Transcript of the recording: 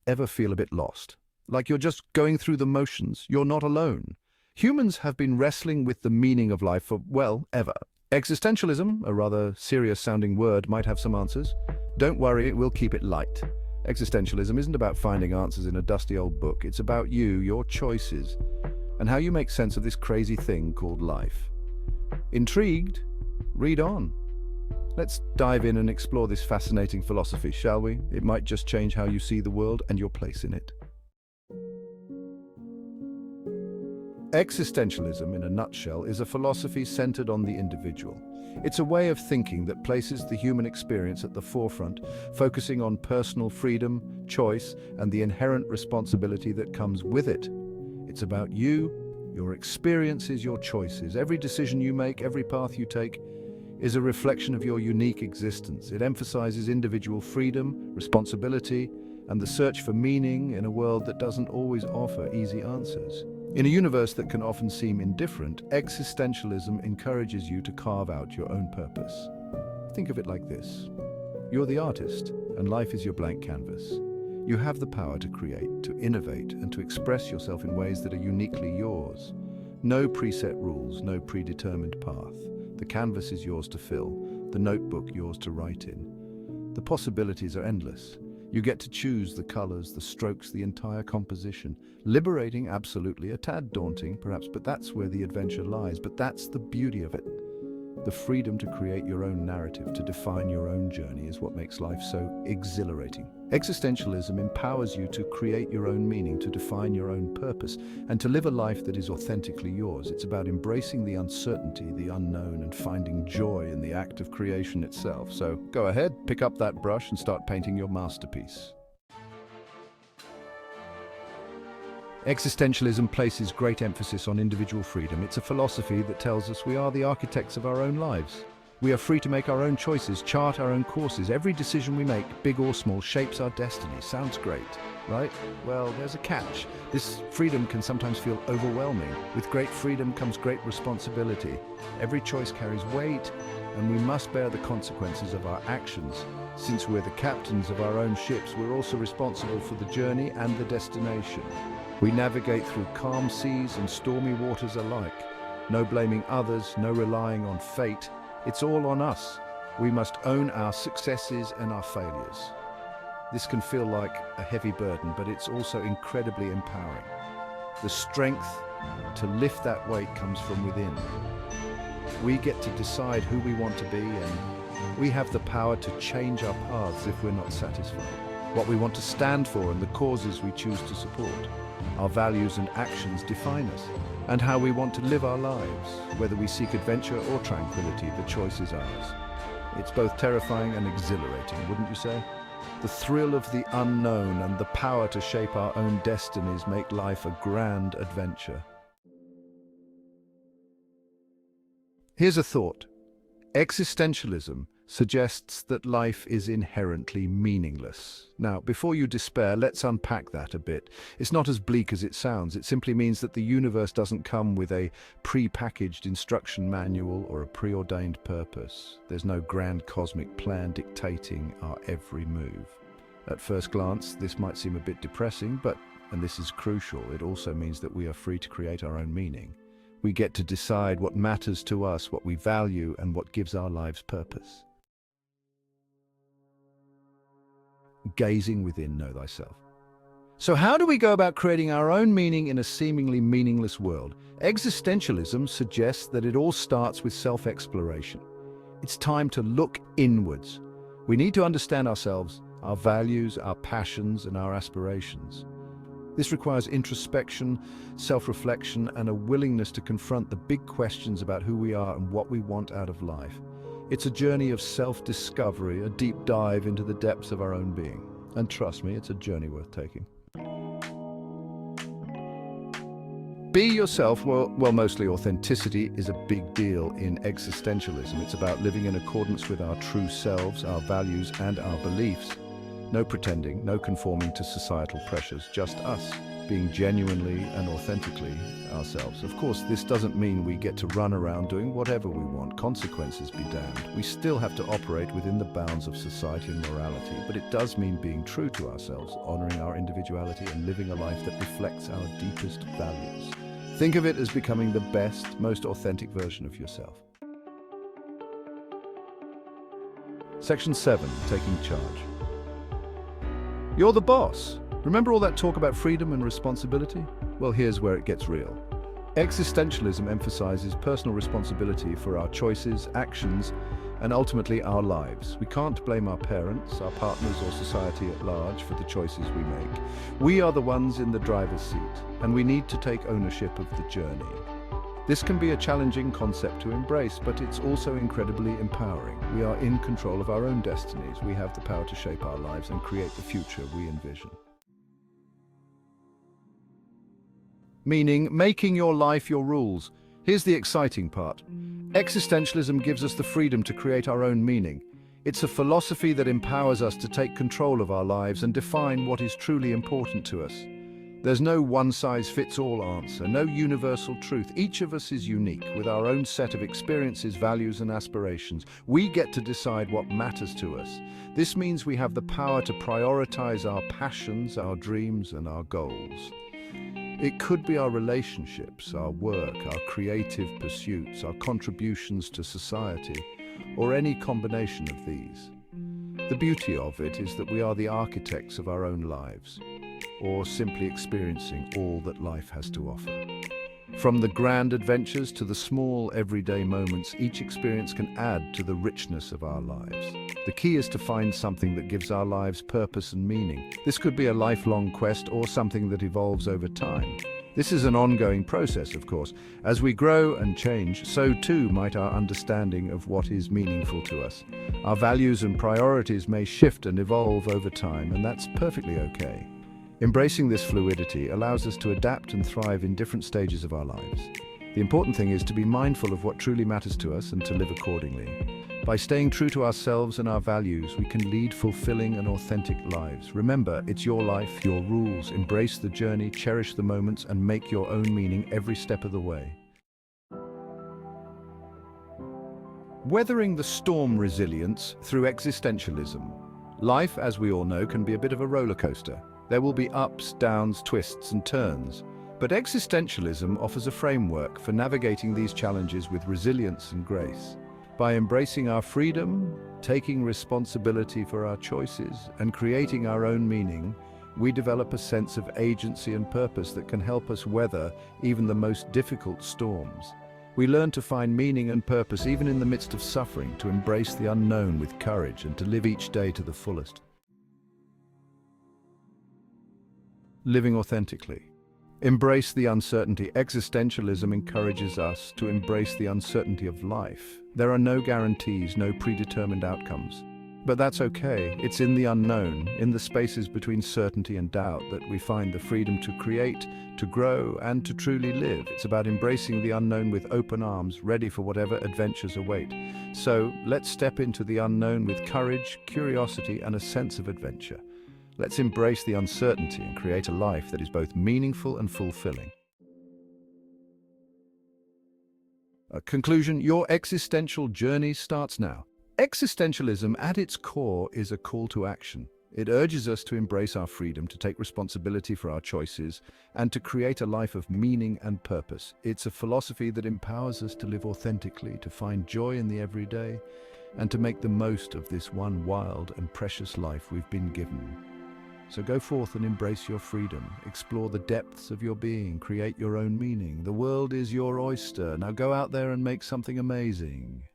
ever feel a bit lost? Like you're just going through the motions, you're not alone. Humans have been wrestling with the meaning of life for, well, ever. Existentialism, a rather serious-sounding word, might have some answers. Don't worry, we'll keep it light. Existentialism isn't about finding answers in a dusty old book. It's about you, your choices, and how you make sense of this crazy thing called life. Intrigued? Read on. Let's dive in and explore this fascinating philosophy, shall we? It might just change how you see the world and your place in it. Existentialism, in a nutshell, is a philosophy centered on the individual. It's a way of thinking that places the human experience at the forefront, focusing on personal freedom, choice, and the inherent responsibility that comes with it. It's about you, your experiences, your choices. Every decision you make, every path you take, is a reflection of your unique existence. It emphasizes individual freedom, responsibility, and the search for meaning in a world that doesn't always offer easy answers. In a universe that can often seem indifferent, existentialism encourages you to carve out your own purpose. Think of it like this. You're the artist, and life is your blank canvas. You have the power to create, to innovate, and to express yourself in ways that are uniquely yours. No preset rules, no predetermined path. The canvas is yours to fill, the notebook yours to write in. The possibilities are endless. You get to choose the colors, the strokes, the entire composition. Liberating, absolutely, a tad daunting, perhaps, but that's where the adventure lies. But that's the beauty of it. The freedom to create your own narrative, to define your own journey, is what makes life so exhilarating. Existentialism empowers you to create your own meaning, to define your own purpose, and to live a life that is authentically yours. It's about embracing the uncertainty, the unknown, and finding joy in the act of creation itself. So go ahead, pick up that brush and start painting your masterpiece. Existentialism places great emphasis on individual freedom. It's a philosophy that tells us we are the architects of our own lives. We are free to make our own choices, chart our own courses. Every decision we make, big or small, shapes our destiny. Sounds great, right? Well, there's a catch. This freedom can sometimes feel overwhelming. With great freedom comes great responsibility. Every choice carries weight, and we must bear the consequences of our actions. Since we're the captains of our own ships, we're also responsible for the journey and the destination. We navigate through calm seas and stormy waters alike. No blaming others, no relying on fate. It's all on us. We must own our successes and our failures. This can feel like a heavy burden, but it's also incredibly empowering. The strength to lift that weight comes from within. We get to decide who we want to be, and we have the power to change our paths if we're not satisfied. What we want to stand for and the causes we choose to support. Our values and actions define us, and how we want to live our lives. Whether we seek adventure or tranquility, the choice is ours. It's both terrifying and exhilarating, wouldn't you say? The thrill of the unknown and the power to shape our own destinies make life a grand adventure. Here's a thought. Existentialism suggests that life is inherently meaningless. Now, before you despair, let's unpack that a bit. It's not as bleak as it sounds. It simply means that the universe doesn't come with a pre-packaged instruction manual or a preordained purpose. There's no grand cosmic plan dictating our every move. At first glance, this might seem a bit depressing, but, and this is crucial, it also means that we are free to create our own meaning. We get to decide what matters to us, what we value, and what gives our lives purpose. Gazing within, know thyself. So how do we go about creating our own meaning in a seemingly meaningless world? Existentialism suggests that it all starts with self-exploration. It's time to look inwards. We need to understand ourselves, our values, our passions, and our aspirations. This requires introspection, self-reflection, and a willingness to confront the big questions about who we are and what we want out of life. It's a journey of self-discovery, a deep dive into the depths of our own being. And trust me, it's a journey worth taking. Be yourself. Well, mostly authenticity is a big deal in existentialism. It's about living in accordance with our true selves, our values, and our beliefs. No pretending, no conforming to societal pressures, just us. being genuinely and authentically ourselves. Of course, this doesn't mean we get to run around doing whatever we want. Consequences be damned. We still have to operate within the bounds of society and morality, but it does mean being true to ourselves, honoring our individuality and living a life that reflects our deepest values. Think of it as becoming the best, most authentic version of yourself. Section 7, taking charge. You're the boss. Remember all that talk about freedom and responsibility? Well, here's where it gets real. Existentialism emphasizes personal responsibility for our choices, actions, and ultimately our lives. We can't blame our parents, our partners, or society at large for the choices we make. We are the ones in the driver's seat, and we need to take ownership of the journey. This can be a challenging concept to embrace, but it's also incredibly empowering. We are in control of our own destinies. We have the power to shape our lives and create the future we envision. Meaning, making your life your rules. Here's the exciting part. Existentialism gives us the freedom to create our own meaning. It's a philosophy that empowers us to take control of our lives and define what is truly important to us. There's no one-size-fits-all answer, no universal truth. Each of us is unique, with our own set of experiences, values, and aspirations. We get to decide what matters to us. This means we have the power to prioritize our passions, our dreams, and our goals. It could be our relationships, our work, our creative pursuits, our contributions to society, or any combination of these. The beauty of it is that we are the architects of our own lives, or simply experiencing all that life has to offer. From the grand adventures to the small, everyday moments, each experience can add to the richness of our lives. The key is to find something that gives our lives purpose and meaning. This could be a lifelong quest or something that evolves over time. This is an ongoing process, of course. As we grow and change, so too might our understanding of what is meaningful to us. Our values and priorities may shift and evolve over time, and that's perfectly okay. Embracing this fluidity allows us to adapt and thrive in different stages of our lives. The important thing is to be mindful of what truly matters to us and to live accordingly. By staying true to ourselves and our values, we can lead fulfilling and authentic lives. Remember, it's your life, your rules. Embrace the journey, cherish the moments, and make your own meaning every step of the way. Weathering the storm resilience through existentialism. Life, as we all know, can be a bit of a roller coaster. There will be ups, downs, twists, and turns. But existentialism offers a framework for navigating these challenges with resilience and grace. By embracing our freedom, taking responsibility for our choices, and creating our own meaning, we develop a sense of agency and purpose that can help us weather even the most difficult storms. We learn to find meaning and purpose even in the midst of suffering, to embrace the unknown with courage, and to live each day to the fullest. Living authentically. Embrace the uncertainty. Existentialism encourages us to embrace the uncertainty of life. There are no guarantees, no predetermined outcomes. But that's okay. It's in the unknown, in the spaces between certainty and doubt, that we find the freedom to create, to grow, and to truly live. It's about embracing the unknown with open arms, ready for whatever adventures await. So, let's step into the unknown with courage, curiosity, and a sense of adventure. Let's embrace the uncertainty and create a life that is both meaningful and fulfilling. Conclusion: your existential journey starts now. Existentialism, at its core, is a call to action. It urges us to embrace our freedom, to take responsibility for our choices, and to create a life of meaning and purpose. It's a philosophy that empowers us to live authentically, to find joy in the everyday, and to make the most of this one wild and precious life we've been given. So go forth and embrace your freedom. Explore the depths of your being. Create your own meaning. The world is your oyster. Now go out there and make something amazing.